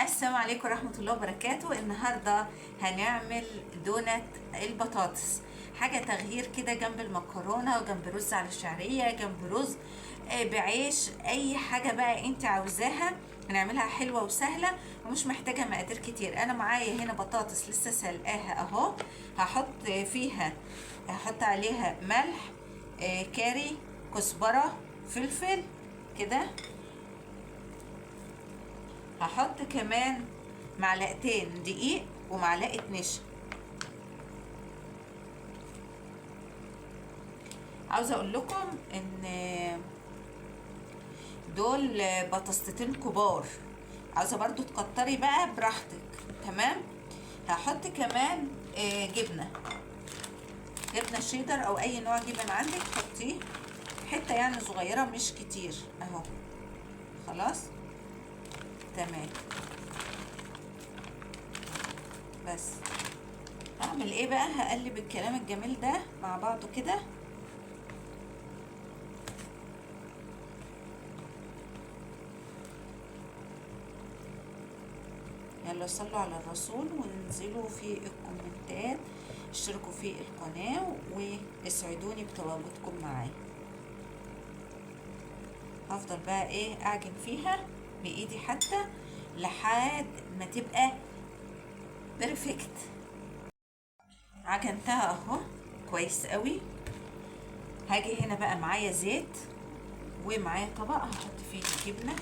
السلام عليكم ورحمة الله وبركاته. النهاردة هنعمل دونات البطاطس، حاجة تغيير كده جنب المكرونة وجنب رز على الشعرية، جنب رز بعيش، اي حاجة بقى انت عاوزاها. هنعملها حلوة وسهلة ومش محتاجة مقادير كتير. انا معايا هنا بطاطس لسه سلقاها اهو. هحط عليها ملح، كاري، كزبرة، فلفل كده. هحط كمان معلقتين دقيق ومعلقه نشا. عاوزه اقول لكم ان دول بطاطستين كبار، عاوزه برضو تكتري بقى براحتك. تمام. هحط كمان جبنه شيدر او اي نوع جبن عندك حطيه، حته يعني صغيره مش كتير اهو. خلاص تمام. بس هعمل ايه بقى؟ هقلب الكلام الجميل ده مع بعضه كده. يلا صلوا على الرسول وانزلوا في الكومنتات، اشتركوا في القناة واسعدوني بتواجدكم معايا. هفضل بقى ايه اعجن فيها بايدي حتى لحد ما تبقى بيرفكت. عجنتها اهو كويس قوي. هاجي هنا بقى معايا زيت ومعايا طبق هحط فيه جبنه.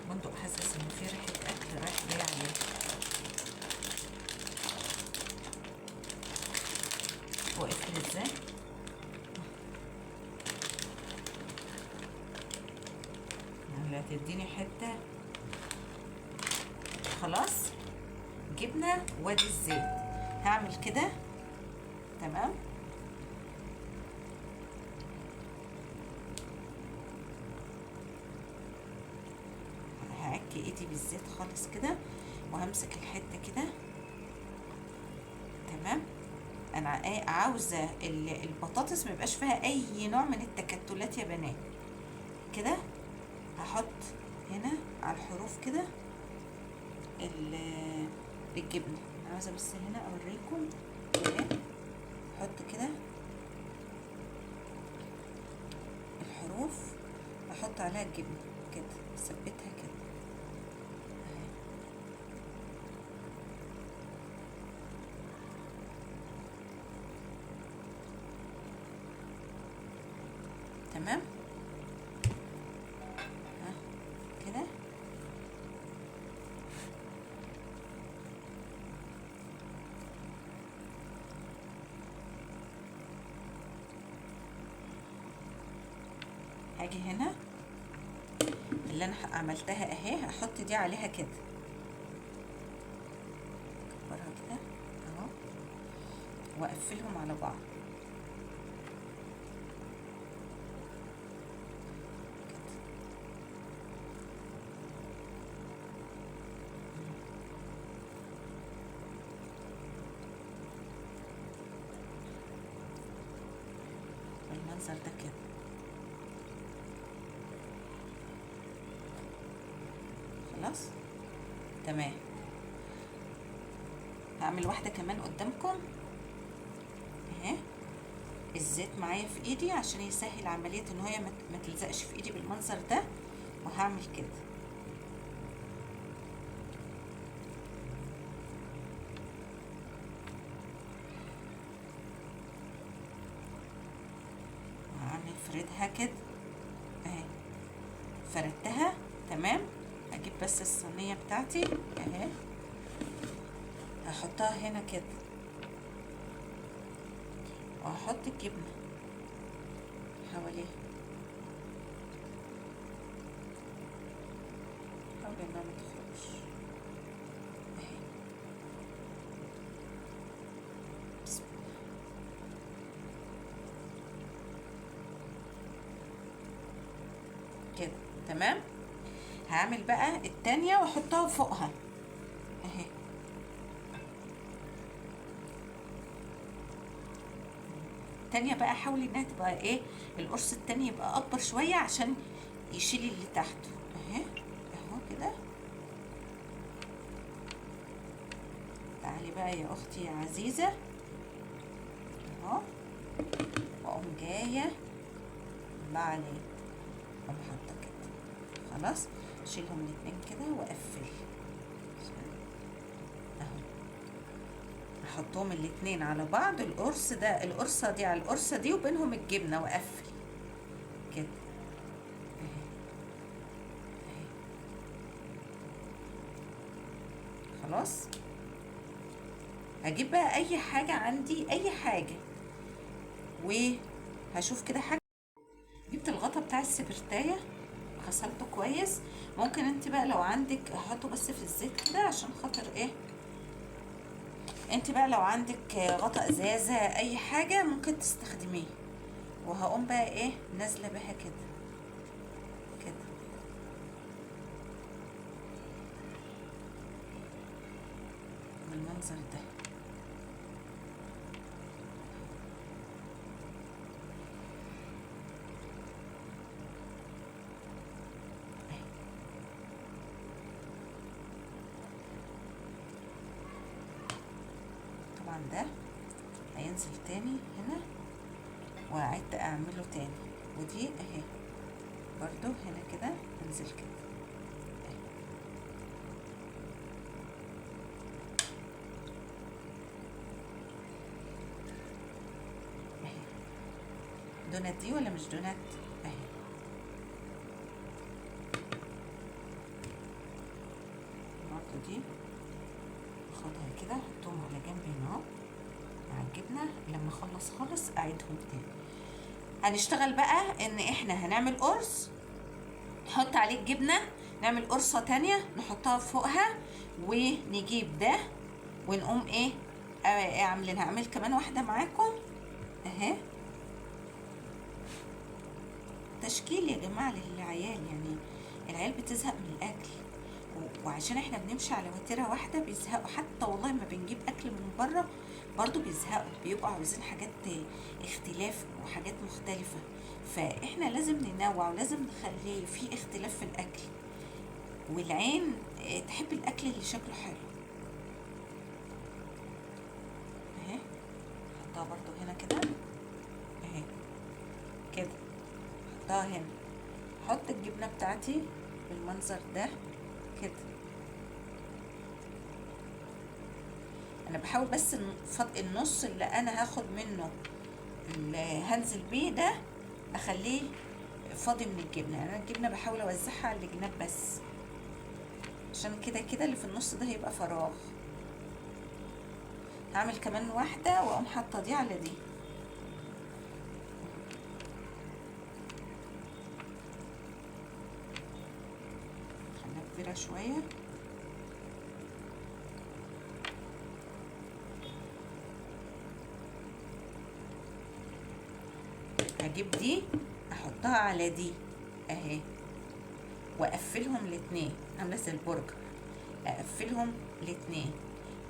بندق حاسس ان في ريحه اكل رايح جاي عليه. وقفل ازاي؟ اللي هتديني حته. خلاص جبنه وادي الزيت. هعمل كده. تمام. هعكي ايدي بالزيت خالص كده وهمسك الحته كده. تمام. انا عاوزه البطاطس ما يبقاش فيها اي نوع من التكتلات يا بنات. كده هحط هنا على الحروف كده الجبنه. انا عاوزه بس هنا اوريكم كده. احط كده الحروف، احط عليها الجبنه كده، اثبتها كده. تمام كده. هاجي هنا اللي انا عملتها اهي، هحط دي عليها كده، اكبرها كده اهو واقفلهم على بعض. بالمنظر ده كده. خلاص تمام. هعمل واحده كمان قدامكم اهي. الزيت معايا في ايدي عشان يسهل عمليه ان هي ما تلزقش في ايدي بالمنظر ده. وهعمل كده. وهعمل فردها كده اهي. فردتها تمام. اجيب بس الصينيه بتاعتي اهي، هحطها هنا كده وهحط الجبنه حواليها. حاول انها ما تخرجش اهي. بسم الله. كده تمام. هعمل بقى التانية واحطها فوقها اهي. والتانية بقى حاولي انها تبقى ايه، القرص التاني يبقى اكبر شوية عشان يشيل اللي تحته. اهي اهو كده. تعالي بقى يا اختي يا عزيزة اهو، واقوم جاية الله عليك، اقوم حاطة كده. خلاص اشيلهم الاتنين كده واقفل اهو، احطهم الاتنين على بعض، القرص ده القرصة دي على القرصة دي وبينهم الجبنة واقفل كده اهي اهي. خلاص هجيب بقى اي حاجة عندي، اي حاجة، وهشوف كده حاجة. جبت الغطا بتاع السبرتاية غسلته كويس. ممكن انت بقى لو عندك احطه بس في الزيت كده عشان خاطر ايه، انت بقى لو عندك غطا ازازة اي حاجة ممكن تستخدميه. وهقوم بقى ايه نازلة بها كده كده بالمنظر ده. طبعا ده هينزل تاني هنا وعدت اعمله تاني، ودي اهي برضو هنا كده انزل كده اهي. دونات دي ولا مش دونات اهي. برضو دي اخدها كده احطهم على جنب هنا مع الجبنة، لما اخلص خالص اعيدهم تاني. هنشتغل بقى ان احنا هنعمل قرص نحط عليه الجبنة، نعمل قرصة تانية نحطها فوقها، ونجيب ده ونقوم ايه عاملينها. هعمل كمان واحدة معاكم اهي، تشكيل يا جماعة للعيال، يعني العيال بتزهق من الاكل، وعشان احنا بنمشي على وتيرة واحدة بيزهقوا. حتى والله ما بنجيب اكل من بره برضو بيزهقوا، بيبقوا عاوزين حاجات اختلاف وحاجات مختلفة. فاحنا لازم ننوع ولازم نخلي في اختلاف في الاكل، والعين تحب الاكل اللي شكله حلو اهي. حطها برضو هنا كده اهي كده، حطها هنا. احط الجبنة بتاعتي بالمنظر ده كده. انا بحاول بس النص اللي انا هاخد منه اللي هنزل بيه ده اخليه فاضي من الجبنة. انا الجبنة بحاول اوزعها على الجناب بس، عشان كده كده اللي في النص ده هيبقى فراغ. هعمل كمان واحدة واقوم حاطة دي على دي. خليها كبيرة شوية. هجيب دي احطها على دي اهي، واقفلهم الاتنين عامله زي البرجر، اقفلهم الاتنين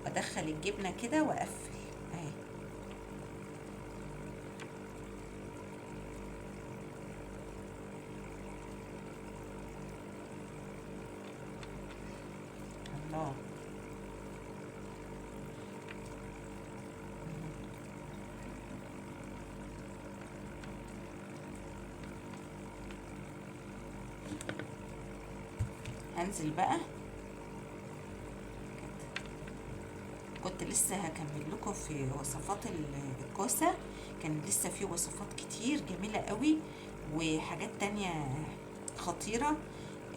وادخل الجبنه كده واقفل اهي. الله هنزل بقى كنت لسه هكمل لكم في وصفات الكوسه، كان لسه في وصفات كتير جميله قوي وحاجات تانية خطيره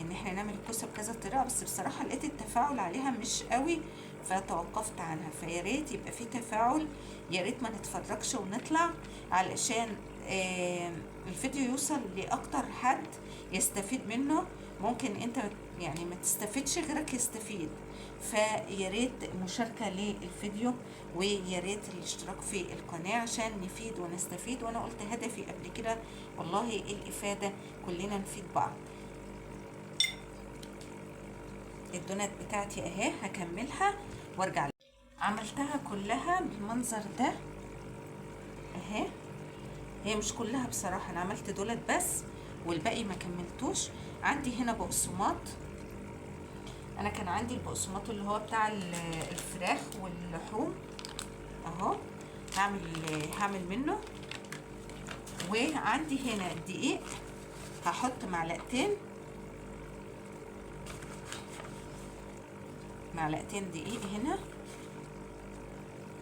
ان احنا نعمل الكوسه بكذا طريقه، بس بصراحه لقيت التفاعل عليها مش قوي فتوقفت عنها. فيا ريت يبقى في تفاعل، يا ريت ما نتفرجش ونطلع، علشان الفيديو يوصل لاكتر حد يستفيد منه. ممكن انت يعني ما تستفيدش غيرك يستفيد، فيا ريت مشاركة للفيديو، ويا ريت الاشتراك في القناة عشان نفيد ونستفيد. وانا قلت هدفي قبل كده والله الافادة، كلنا نفيد بعض. الدونات بتاعتي اهي هكملها وارجع. عملتها كلها بالمنظر ده اهي، هي مش كلها بصراحه، انا عملت دولت بس والباقي ما كملتوش. عندي هنا بقسماط، انا كان عندي البقسماط اللي هو بتاع الفراخ واللحوم اهو، هعمل منه. وعندي هنا دقيق، هحط معلقتين دقيق هنا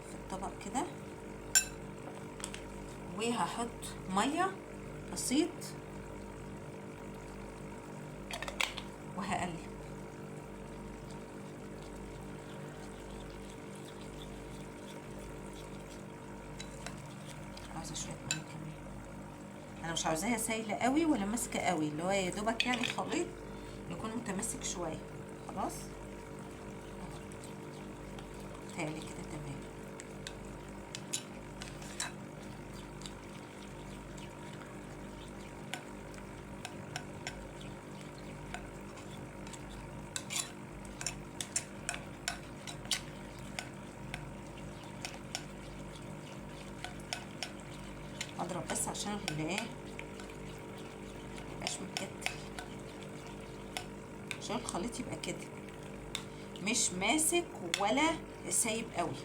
في الطبق كده، وهحط ميه بسيط وهقلب. عاوزه شويه ميه كمان، انا مش عاوزاها سايله قوي ولا ماسكه قوي، اللي هو يا دوبك يعني خليط يكون متماسك شويه. خلاص تهيألي كده تمام. اضرب بس عشان ايه ميبقاش متكتل، عشان الخليط يبقى كده مش ماسك ولا سايب قوي.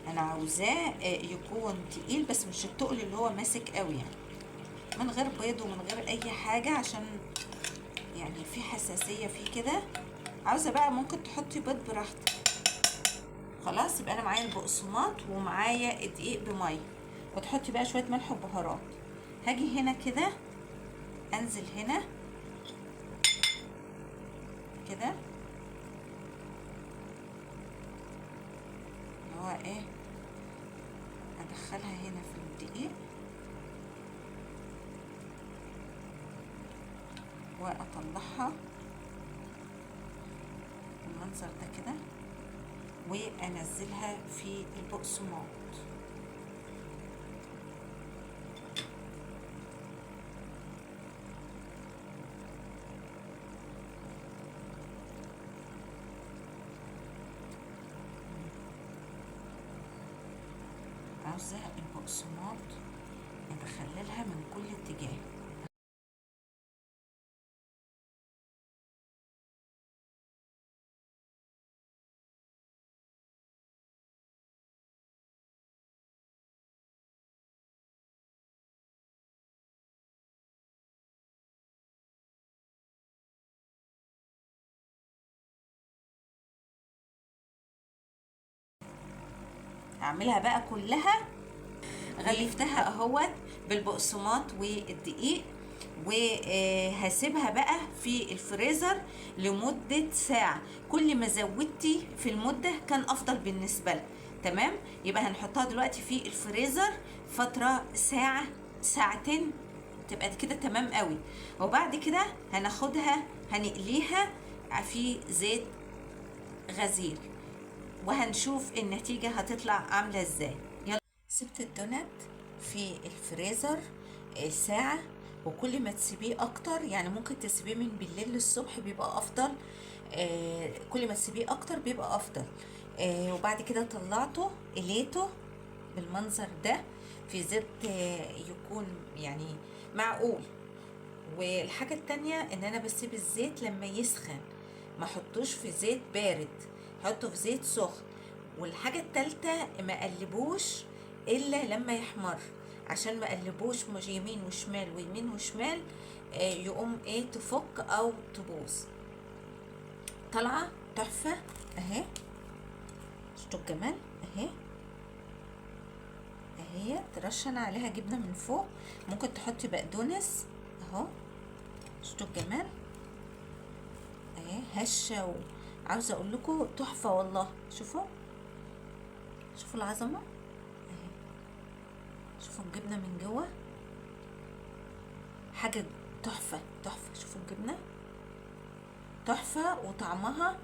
انا عاوزاه يكون تقيل بس مش التقل اللي هو ماسك قوي يعني، من غير بيض ومن غير اي حاجه، عشان يعني في حساسيه فيه كده. عاوزه بقى ممكن تحطي بيض براحتك. خلاص يبقى انا معايا البقسماط ومعايا الدقيق بميه، وتحطي بقى شويه ملح وبهارات. هاجي هنا كده انزل هنا كده، اللي هو ايه، ادخلها هنا في الدقيق واطلعها بالمنظر ده كده، وانزلها في البقسماط. عاوزة البقسماط ادخللها من كل اتجاه. اعملها بقى كلها، غلفتها اهوت بالبقسماط والدقيق، وهسيبها بقى في الفريزر لمدة ساعة. كل ما زودتي في المدة كان افضل بالنسبة لك. تمام، يبقى هنحطها دلوقتي في الفريزر فترة ساعة ساعتين، تبقى كده تمام قوي. وبعد كده هناخدها هنقليها في زيت غزير، وهنشوف النتيجة هتطلع عاملة ازاي. يلا، سبت الدونات في الفريزر ساعة، وكل ما تسيبيه اكتر يعني ممكن تسيبيه من بالليل للصبح بيبقى افضل. كل ما تسيبيه اكتر بيبقى افضل. وبعد كده طلعته قليته بالمنظر ده في زيت يكون يعني معقول. والحاجة التانية ان انا بسيب الزيت لما يسخن، ما حطوش في زيت بارد، حطه في زيت سخن. والحاجة التالتة ما قلبوش الا لما يحمر، عشان ما قلبوش مش يمين وشمال ويمين وشمال يقوم ايه تفك او تبوظ. طالعة تحفة اهي، شفتوا الجمال اهي. اهي ترشن عليها جبنة من فوق، ممكن تحطي بقدونس اهو. شفتوا الجمال اهي هشة، وعاوزة اقول لكم تحفة والله. شوفوا العظمة اهي، شوفوا الجبنة من جوه حاجة تحفة تحفة. شوفوا الجبنة تحفة وطعمها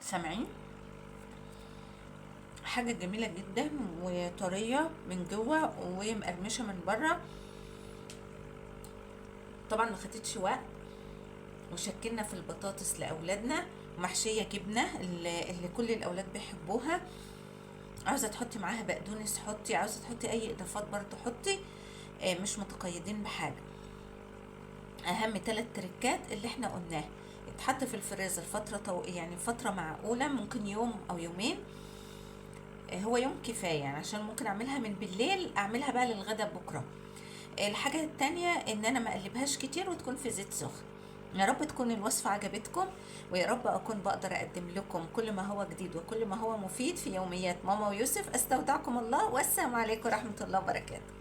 سامعين، حاجة جميلة جدا وطرية من جوه ومقرمشة من بره. طبعا ما خدتش وقت، وشكلنا في البطاطس لاولادنا محشيه جبنه اللي كل الاولاد بيحبوها. عاوزه تحطي معاها بقدونس حطي، عاوزه تحطي اي اضافات برضو حطي، مش متقيدين بحاجه. اهم 3 تريكات اللي احنا قلناه، يتحط في الفريزر يعني فتره معقوله، ممكن يوم او يومين. هو يوم كفايه يعني، عشان ممكن اعملها من بالليل اعملها بقى للغدا بكره. الحاجه التانية ان انا ما اقلبهاش كتير وتكون في زيت سخن. يا رب تكون الوصفة عجبتكم، ويا رب أكون بقدر أقدم لكم كل ما هو جديد وكل ما هو مفيد في يوميات ماما ويوسف. أستودعكم الله، والسلام عليكم ورحمة الله وبركاته.